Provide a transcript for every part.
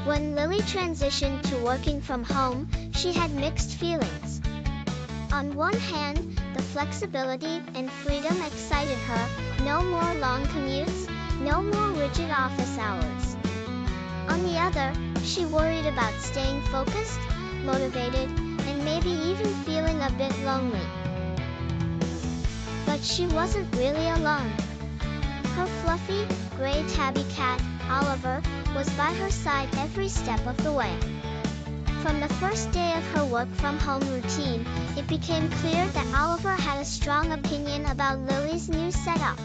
When Lily transitioned to working from home, she had mixed feelings. On one hand, the flexibility and freedom excited her. No more long commutes, no more rigid office hours. On the other, she worried about staying focused, motivated, and maybe even feeling a bit lonely. But she wasn't really alone. Her fluffy, gray tabby cat, Oliver, was by her side every step of the way. From the first day of her work-from-home routine, it became clear that Oliver had a strong opinion about Lily's new setup.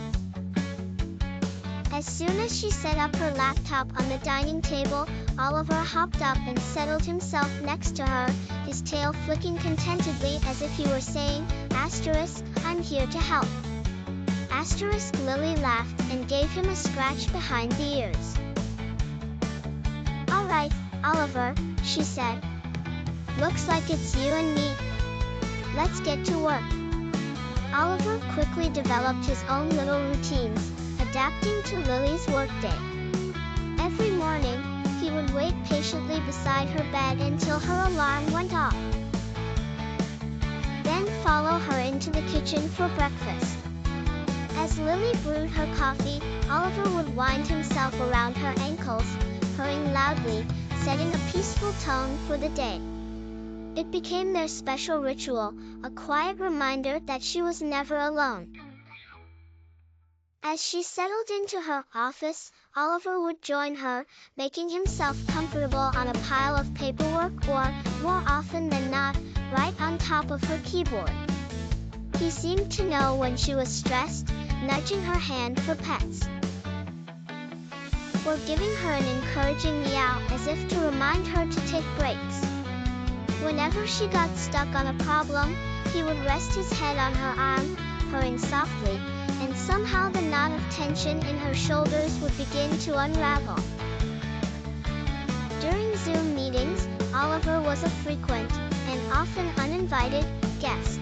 As soon as she set up her laptop on the dining table, Oliver hopped up and settled himself next to her, his tail flicking contentedly as if he were saying, "Asterisk, I'm here to help." Asterisk. Lily laughed and gave him a scratch behind the ears. "All right, Oliver," she said. "Looks like it's you and me. Let's get to work." Oliver quickly developed his own little routines, adapting to Lily's workday. Every morning, he would wait patiently beside her bed until her alarm went off. Then follow her into the kitchen for breakfast. As Lily brewed her coffee, Oliver would wind himself around her ankles, purring loudly, setting a peaceful tone for the day. It became their special ritual, a quiet reminder that she was never alone. As she settled into her office, Oliver would join her, making himself comfortable on a pile of paperwork or, more often than not, right on top of her keyboard. He seemed to know when she was stressed, nudging her hand for pets, or giving her an encouraging meow as if to remind her to take breaks. Whenever she got stuck on a problem, he would rest his head on her arm, purring softly, and somehow the knot of tension in her shoulders would begin to unravel. During Zoom meetings, Oliver was a frequent, and often uninvited, guest.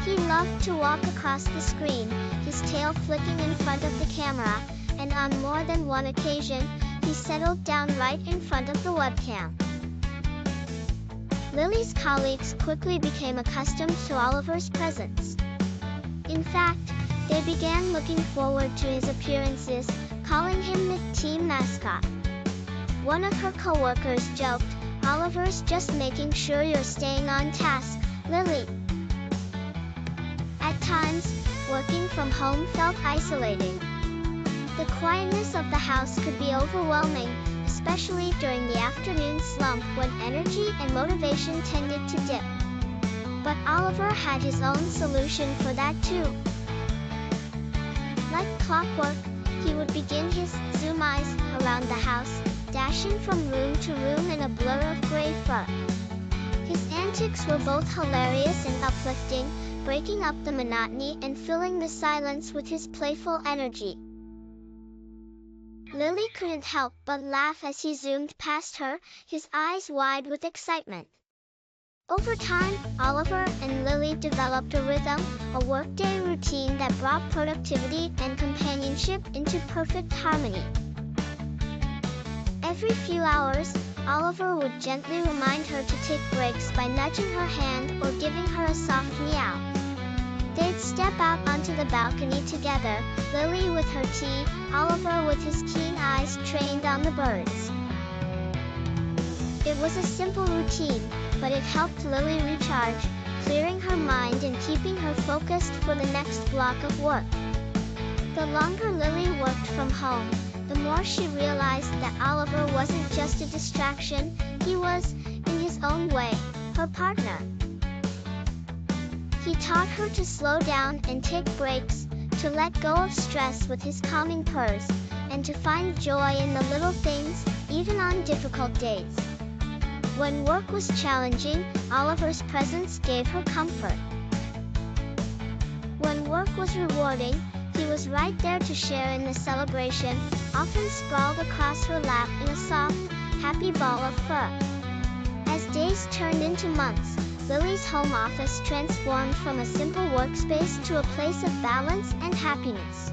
He loved to walk across the screen, his tail flicking in front of the camera, and on more than one occasion, he settled down right in front of the webcam. Lily's colleagues quickly became accustomed to Oliver's presence. In fact, they began looking forward to his appearances, calling him the team mascot. One of her co-workers joked, "Oliver's just making sure you're staying on task, Lily." At times, working from home felt isolating. The quietness of the house could be overwhelming, especially during the afternoon slump when energy and motivation tended to dip. But Oliver had his own solution for that too. Like clockwork, he would begin his zoom-eyes around the house, dashing from room to room in a blur of gray fur. His antics were both hilarious and uplifting, breaking up the monotony and filling the silence with his playful energy. Lily couldn't help but laugh as he zoomed past her, his eyes wide with excitement. Over time, Oliver and Lily developed a rhythm, a workday routine that brought productivity and companionship into perfect harmony. Every few hours, Oliver would gently remind her to take breaks by nudging her hand or giving her a soft meow. They'd step out onto the balcony together, Lily with her tea, Oliver with his keen eyes trained on the birds. It was a simple routine, but it helped Lily recharge, clearing her mind and keeping her focused for the next block of work. The longer Lily worked from home, the more she realized that Oliver wasn't just a distraction, he was, in his own way, her partner. He taught her to slow down and take breaks, to let go of stress with his calming purrs, and to find joy in the little things, even on difficult days. When work was challenging, Oliver's presence gave her comfort. When work was rewarding, he was right there to share in the celebration, often sprawled across her lap in a soft, happy ball of fur. As days turned into months, Lily's home office transformed from a simple workspace to a place of balance and happiness.